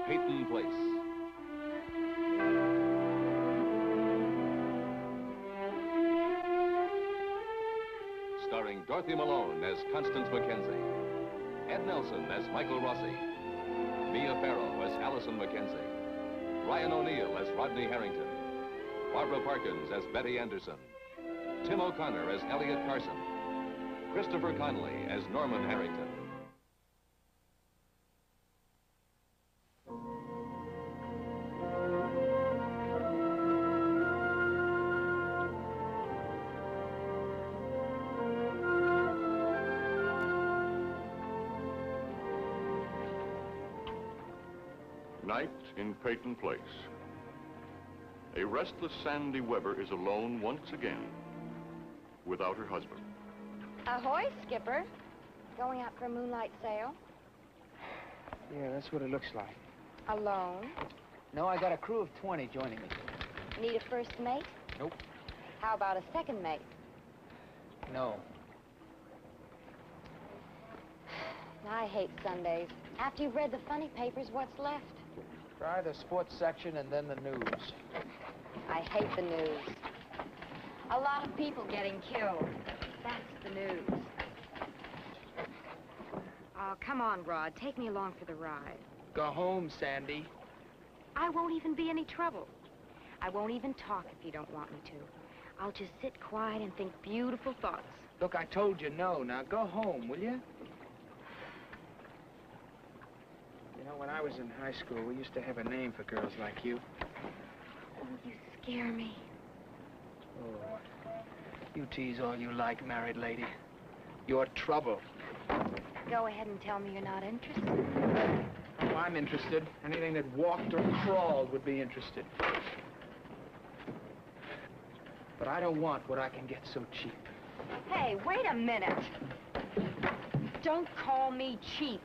Peyton Place. Starring Dorothy Malone as Constance Mackenzie, Ed Nelson as Michael Rossi, Mia Farrow as Allison Mackenzie, Ryan O'Neill as Rodney Harrington, Barbara Parkins as Betty Anderson, Tim O'Connor as Elliot Carson, Christopher Conley as Norman Harrington. Night in Peyton Place. A restless Sandy Weber is alone once again without her husband. Ahoy, Skipper. Going out for a moonlight sail? Yeah, that's what it looks like. Alone? No, I got a crew of 20 joining me. Need a first mate? Nope. How about a second mate? No. I hate Sundays. After you've read the funny papers, what's left? Try the sports section and then the news. I hate the news. A lot of people getting killed. That's the news. Oh, come on, Rod. Take me along for the ride. Go home, Sandy. I won't even be any trouble. I won't even talk if you don't want me to. I'll just sit quiet and think beautiful thoughts. Look, I told you no. Now go home, will you? You know, when I was in high school, we used to have a name for girls like you. Oh, you scare me. Oh, you tease all you like, married lady. You're trouble. Go ahead and tell me you're not interested. Oh, I'm interested. Anything that walked or crawled would be interested. But I don't want what I can get so cheap. Hey, wait a minute. Don't call me cheap.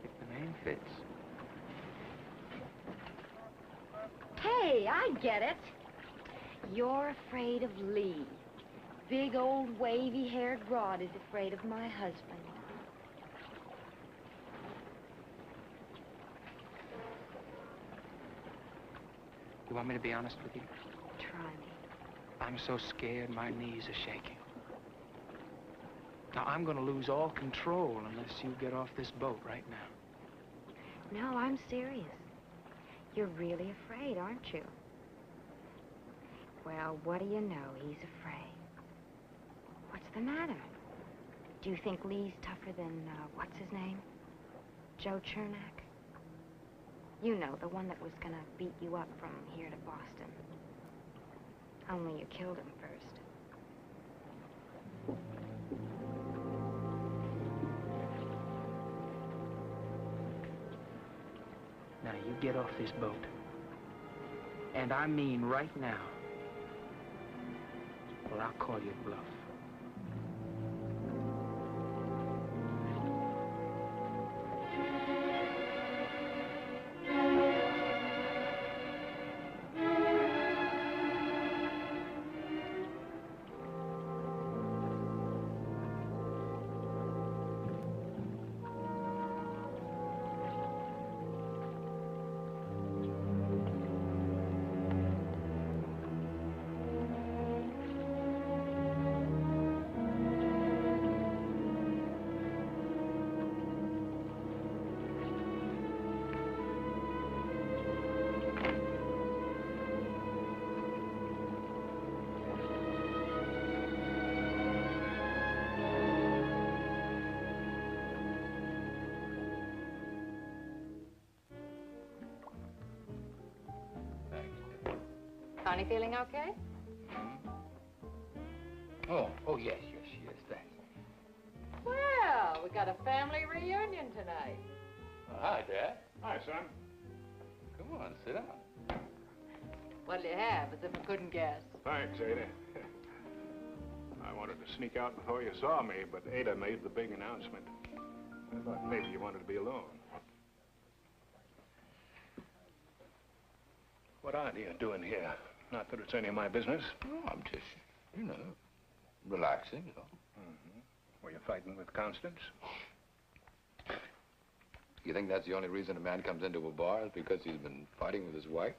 If the name fits. Hey, I get it. You're afraid of Lee. Big old wavy-haired Rod is afraid of my husband. You want me to be honest with you? Try me. I'm so scared my knees are shaking. Now, I'm gonna lose all control unless you get off this boat right now. No, I'm serious. You're really afraid, aren't you? Well, what do you know? He's afraid. What's the matter? Do you think Lee's tougher than, what's his name? Joe Chernak? You know, the one that was gonna beat you up from here to Boston. Only you killed him first. Now, you get off this boat. And I mean right now. Or I'll call you bluff. Connie feeling okay? Oh, yes, thanks. Well, we got a family reunion tonight. Hi, Dad. Hi, son. Come on, sit down. What'll you have, as if I couldn't guess? Thanks, Ada. I wanted to sneak out before you saw me, but Ada made the big announcement. I thought maybe you wanted to be alone. What are you doing here? Not that it's any of my business. Oh, I'm just, relaxing, Were you fighting with Constance? You think that's the only reason a man comes into a bar is because he's been fighting with his wife?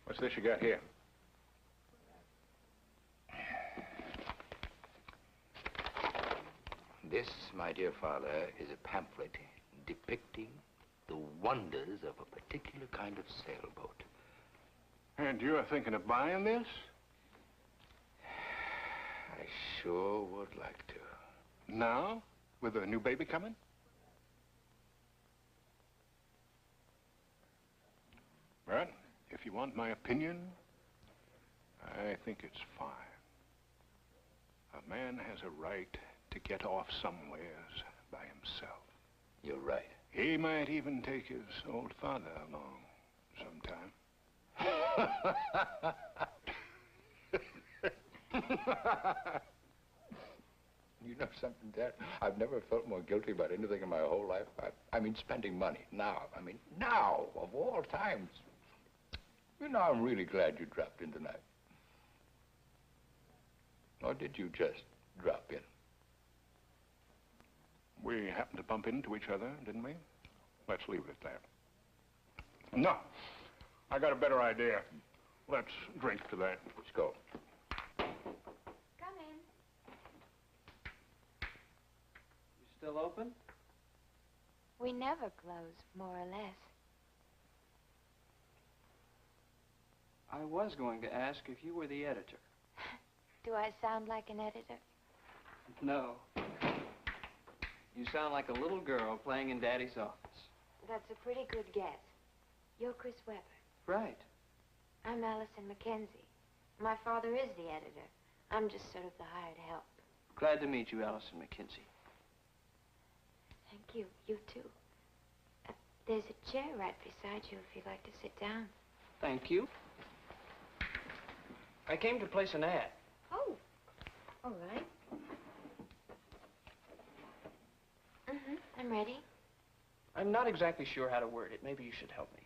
What's this you got here? This, my dear father, is a pamphlet depicting the wonders of a particular kind of sailboat. And you're thinking of buying this? I sure would like to. Now? With a new baby coming? But if you want my opinion, I think it's fine. A man has a right to get off somewheres by himself. You're right. He might even take his old father along sometime. You know something, Dad? I've never felt more guilty about anything in my whole life. I mean, spending money. Now, of all times. You know, I'm really glad you dropped in tonight. Or did you just drop in? We happened to bump into each other, didn't we? Let's leave it at that. No, I got a better idea. Let's drink to that. Let's go. Come in. You still open? We never close, more or less. I was going to ask if you were the editor. Do I sound like an editor? No. You sound like a little girl playing in Daddy's office. That's a pretty good guess. You're Chris Webber. Right. I'm Allison Mackenzie. My father is the editor. I'm just sort of the hired help. Glad to meet you, Allison Mackenzie. Thank you. You too. There's a chair right beside you if you'd like to sit down. Thank you. I came to place an ad. Oh, all right. I'm ready. I'm not exactly sure how to word it. Maybe you should help me.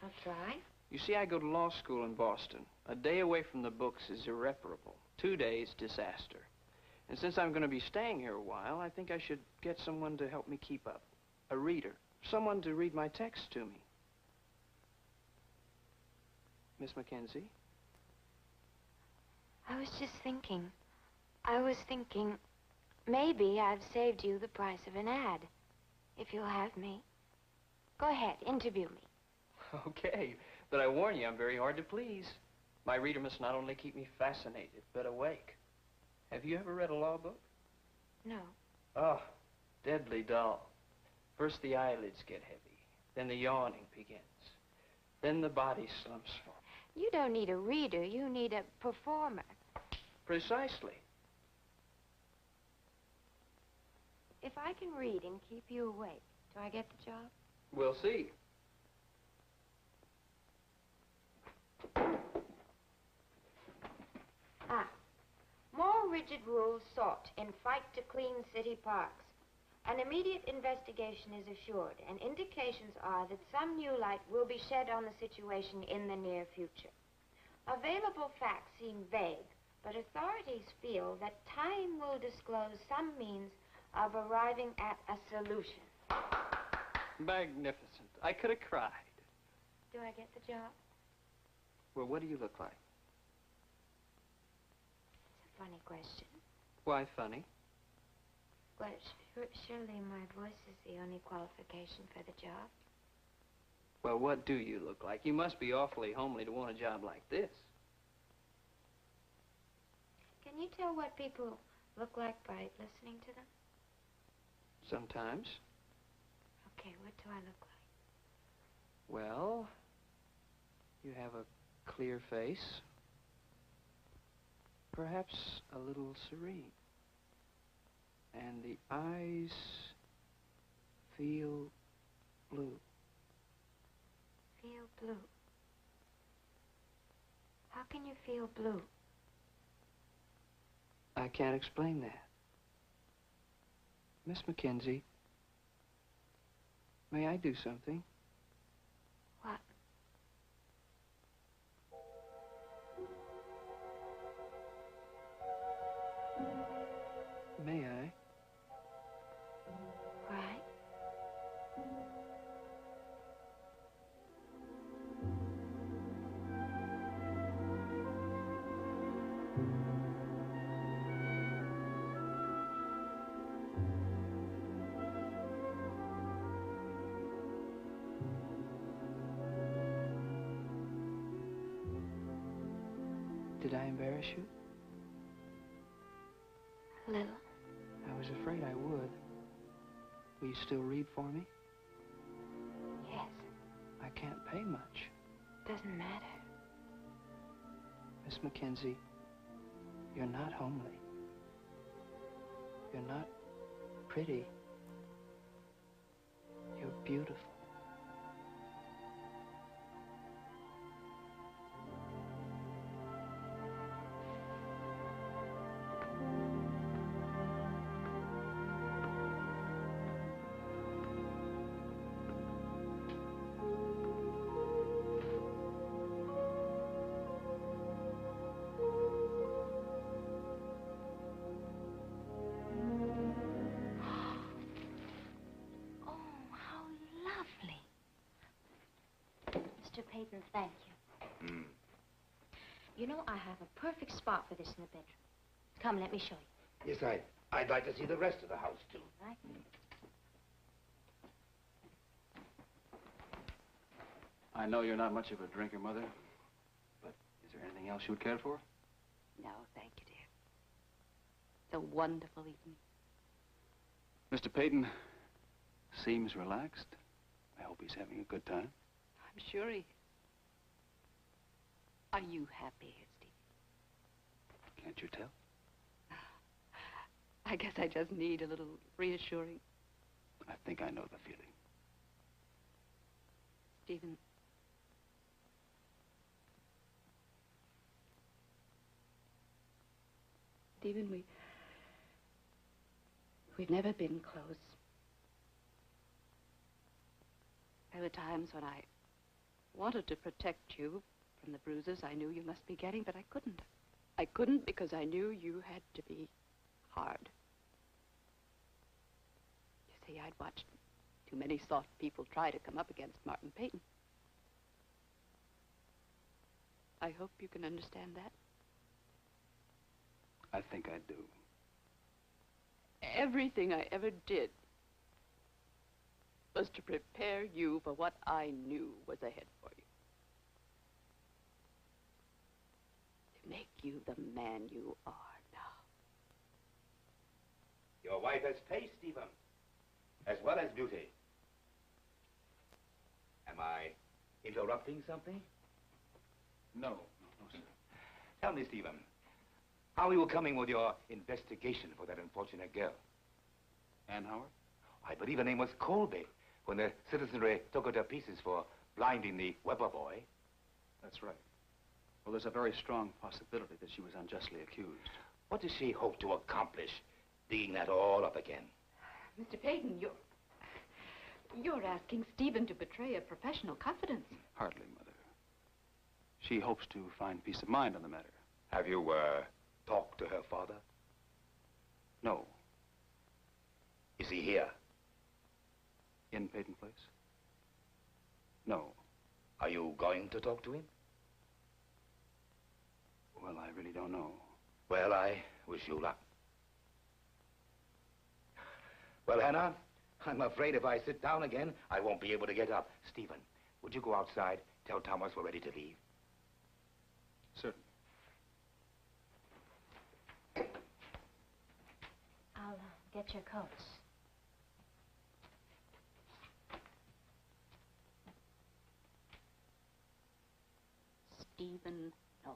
I'll try. You see, I go to law school in Boston. A day away from the books is irreparable. 2 days, disaster. And since I'm going to be staying here a while, I think I should get someone to help me keep up. A reader. Someone to read my text to me. Miss Mackenzie? I was just thinking. Maybe I've saved you the price of an ad. If you'll have me. Go ahead, interview me. Okay, but I warn you, I'm very hard to please. My reader must not only keep me fascinated, but awake. Have you ever read a law book? No. Oh, deadly dull. First the eyelids get heavy, then the yawning begins. Then the body slumps forward. You don't need a reader, you need a performer. Precisely. If I can read and keep you awake, do I get the job? We'll see. More rigid rules sought in fight to clean city parks. An immediate investigation is assured, and indications are that some new light will be shed on the situation in the near future. Available facts seem vague, but authorities feel that time will disclose some means of arriving at a solution. Magnificent. I could have cried. Do I get the job? Well, what do you look like? It's a funny question. Why funny? Well, surely my voice is the only qualification for the job. Well, what do you look like? You must be awfully homely to want a job like this. Can you tell what people look like by listening to them? Sometimes. Okay, what do I look like? Well, you have a clear face. Perhaps a little serene. And the eyes feel blue. Feel blue. How can you feel blue? I can't explain that. Miss Mackenzie, may I do something? What? May I? Right. Did I embarrass you? A little. I was afraid I would. Will you still read for me? Yes. I can't pay much. Doesn't matter. Miss Mackenzie, you're not homely. You're not pretty. You're beautiful. Mr. Peyton, thank you. You know, I have a perfect spot for this in the bedroom. Come, let me show you. Yes, I'd like to see the rest of the house, too. Right? I know you're not much of a drinker, Mother, but is there anything else you would care for? No, thank you, dear. It's a wonderful evening. Mr. Peyton seems relaxed. I hope he's having a good time. I'm sure he... Are you happy here, Steve? Can't you tell? I guess I just need a little reassuring. I think I know the feeling. Stephen. Stephen, we've never been close. There were times when I wanted to protect you from the bruises I knew you must be getting, but I couldn't. I couldn't because I knew you had to be hard. You see, I'd watched too many soft people try to come up against Martin Peyton. I hope you can understand that. I think I do. Everything I ever did was to prepare you for what I knew was ahead for you. To make you the man you are now. Your wife has taste, Stephen, as well as beauty. Am I interrupting something? No, sir. Tell me, Stephen, how are you coming with your investigation for that unfortunate girl? Ann Howard? I believe her name was Colby when the citizenry took her to pieces for blinding the Weber boy. That's right. Well, there's a very strong possibility that she was unjustly accused. What does she hope to accomplish, digging that all up again? Mr. Peyton, you're asking Stephen to betray a professional confidence. Hardly, Mother. She hopes to find peace of mind on the matter. Have you, talked to her father? No. Is he here? In Peyton Place? No. Are you going to talk to him? Well, I really don't know. Well, I wish you luck. Well, Hannah, I'm afraid if I sit down again, I won't be able to get up. Stephen, would you go outside, tell Thomas we're ready to leave? Certainly. I'll get your coats. Stephen knows.